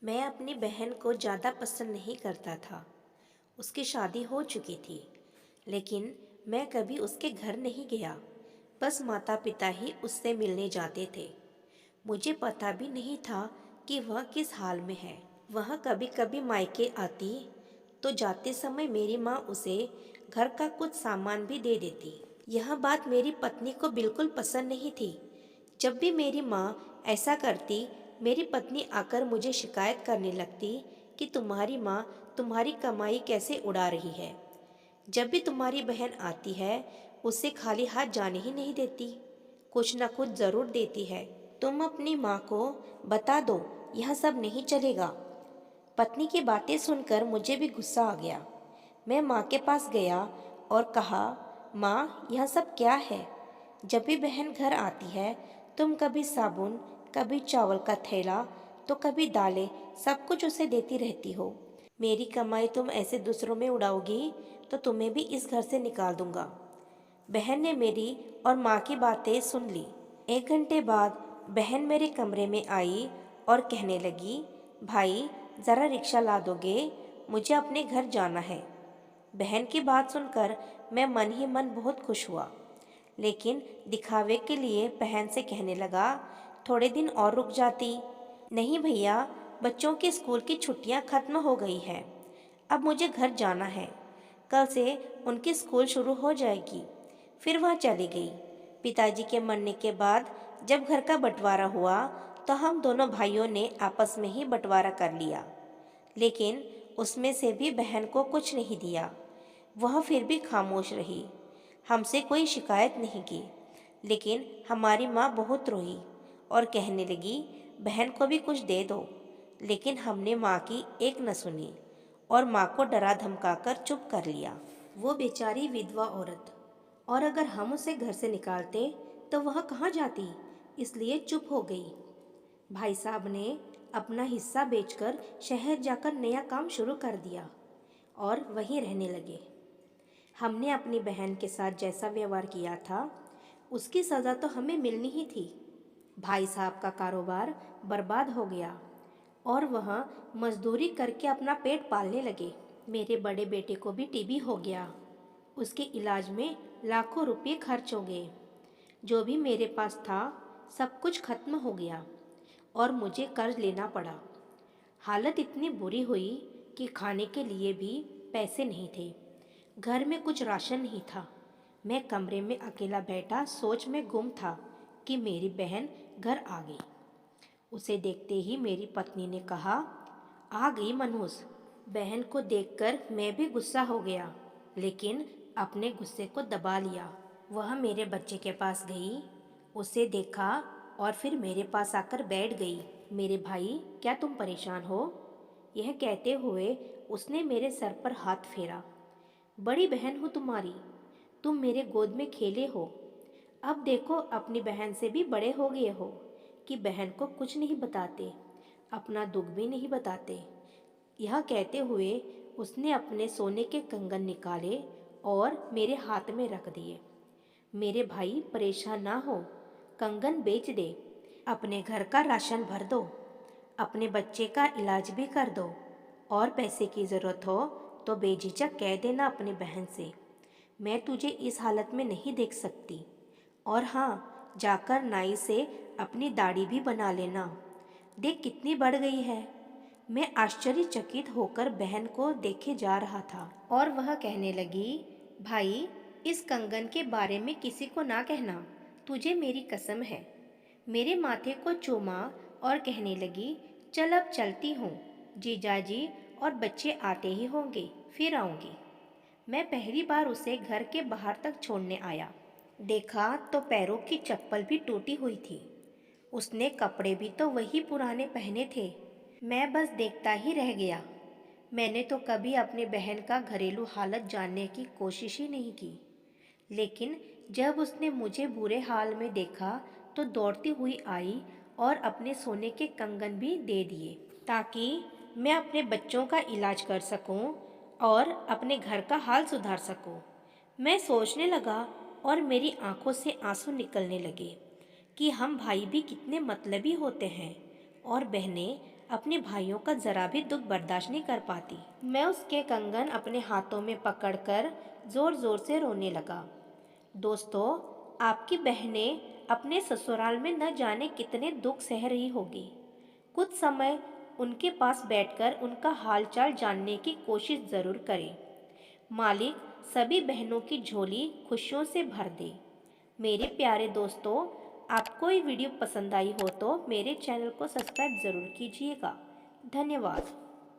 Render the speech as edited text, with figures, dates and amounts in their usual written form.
मैं अपनी बहन को ज़्यादा पसंद नहीं करता था। उसकी शादी हो चुकी थी, लेकिन मैं कभी उसके घर नहीं गया। बस माता पिता ही उससे मिलने जाते थे। मुझे पता भी नहीं था कि वह किस हाल में है। वह कभी कभी मायके आती तो जाते समय मेरी माँ उसे घर का कुछ सामान भी दे देती। यह बात मेरी पत्नी को बिल्कुल पसंद नहीं थी। जब भी मेरी माँ ऐसा करती, मेरी पत्नी आकर मुझे शिकायत करने लगती कि तुम्हारी माँ तुम्हारी कमाई कैसे उड़ा रही है। जब भी तुम्हारी बहन आती है, उसे खाली हाथ जाने ही नहीं देती, कुछ न कुछ ज़रूर देती है। तुम अपनी माँ को बता दो, यह सब नहीं चलेगा। पत्नी की बातें सुनकर मुझे भी गुस्सा आ गया। मैं माँ के पास गया और कहा, माँ यह सब क्या है? जब भी बहन घर आती है, तुम कभी साबुन, कभी चावल का थैला, तो कभी दालें, सब कुछ उसे देती रहती हो। मेरी कमाई तुम ऐसे दूसरों में उड़ाओगी तो तुम्हें भी इस घर से निकाल दूंगा। बहन ने मेरी और माँ की बातें सुन ली। 1 घंटे बाद बहन मेरे कमरे में आई और कहने लगी, भाई ज़रा रिक्शा ला दोगे, मुझे अपने घर जाना है। बहन की बात सुनकर मैं मन ही मन बहुत खुश हुआ, लेकिन दिखावे के लिए बहन से कहने लगा, थोड़े दिन और रुक जाती। नहीं भैया, बच्चों की स्कूल की छुट्टियां खत्म हो गई हैं। अब मुझे घर जाना है। कल से उनकी स्कूल शुरू हो जाएगी। फिर वह चली गई। पिताजी के मरने के बाद जब घर का बंटवारा हुआ तो हम दोनों भाइयों ने आपस में ही बंटवारा कर लिया, लेकिन उसमें से भी बहन को कुछ नहीं दिया। वह फिर भी खामोश रही, हमसे कोई शिकायत नहीं की। लेकिन हमारी माँ बहुत रोई और कहने लगी, बहन को भी कुछ दे दो। लेकिन हमने माँ की एक न सुनी और माँ को डरा धमकाकर चुप कर लिया। वो बेचारी विधवा औरत, और अगर हम उसे घर से निकालते तो वह कहाँ जाती, इसलिए चुप हो गई। भाई साहब ने अपना हिस्सा बेचकर शहर जाकर नया काम शुरू कर दिया और वहीं रहने लगे। हमने अपनी बहन के साथ जैसा व्यवहार किया था, उसकी सज़ा तो हमें मिलनी ही थी। भाई साहब का कारोबार बर्बाद हो गया और वह मजदूरी करके अपना पेट पालने लगे। मेरे बड़े बेटे को भी टीबी हो गया। उसके इलाज में लाखों रुपए खर्च हो गए। जो भी मेरे पास था सब कुछ खत्म हो गया और मुझे कर्ज लेना पड़ा। हालत इतनी बुरी हुई कि खाने के लिए भी पैसे नहीं थे। घर में कुछ राशन नहीं था। मैं कमरे में अकेला बैठा सोच में गुम था कि मेरी बहन घर आ गई। उसे देखते ही मेरी पत्नी ने कहा, आ गई मनहूस। बहन को देखकर मैं भी गुस्सा हो गया, लेकिन अपने गुस्से को दबा लिया। वह मेरे बच्चे के पास गई, उसे देखा और फिर मेरे पास आकर बैठ गई। मेरे भाई, क्या तुम परेशान हो? यह कहते हुए उसने मेरे सर पर हाथ फेरा। बड़ी बहन हूँ तुम्हारी, तुम मेरे गोद में खेले हो। अब देखो अपनी बहन से भी बड़े हो गए हो कि बहन को कुछ नहीं बताते, अपना दुख भी नहीं बताते। यह कहते हुए उसने अपने सोने के कंगन निकाले और मेरे हाथ में रख दिए। मेरे भाई परेशान ना हो, कंगन बेच दे, अपने घर का राशन भर दो, अपने बच्चे का इलाज भी कर दो, और पैसे की ज़रूरत हो तो बेझिझक कह देना अपनी बहन से, मैं तुझे इस हालत में नहीं देख सकती। और हाँ, जाकर नाई से अपनी दाढ़ी भी बना लेना, देख कितनी बढ़ गई है। मैं आश्चर्यचकित होकर बहन को देखे जा रहा था और वह कहने लगी, भाई इस कंगन के बारे में किसी को ना कहना, तुझे मेरी कसम है। मेरे माथे को चूमा और कहने लगी, चल अब चलती हूँ, जीजाजी और बच्चे आते ही होंगे, फिर आऊँगी। मैं पहली बार उसे घर के बाहर तक छोड़ने आया। देखा तो पैरों की चप्पल भी टूटी हुई थी। उसने कपड़े भी तो वही पुराने पहने थे। मैं बस देखता ही रह गया। मैंने तो कभी अपनी बहन का घरेलू हालत जानने की कोशिश ही नहीं की, लेकिन जब उसने मुझे बुरे हाल में देखा तो दौड़ती हुई आई और अपने सोने के कंगन भी दे दिए ताकि मैं अपने बच्चों का इलाज कर सकूं और अपने घर का हाल सुधार सकूं। मैं सोचने लगा और मेरी आंखों से आंसू निकलने लगे कि हम भाई भी कितने मतलबी होते हैं और बहनें अपने भाइयों का ज़रा भी दुख बर्दाश्त नहीं कर पाती। मैं उसके कंगन अपने हाथों में पकड़कर ज़ोर ज़ोर से रोने लगा। दोस्तों, आपकी बहनें अपने ससुराल में न जाने कितने दुख सह रही होगी। कुछ समय उनके पास बैठकर उनका हालचाल जानने की कोशिश ज़रूर करें। मालिक सभी बहनों की झोली खुशियों से भर दे। मेरे प्यारे दोस्तों, आपको ये वीडियो पसंद आई हो तो मेरे चैनल को सब्सक्राइब ज़रूर कीजिएगा। धन्यवाद।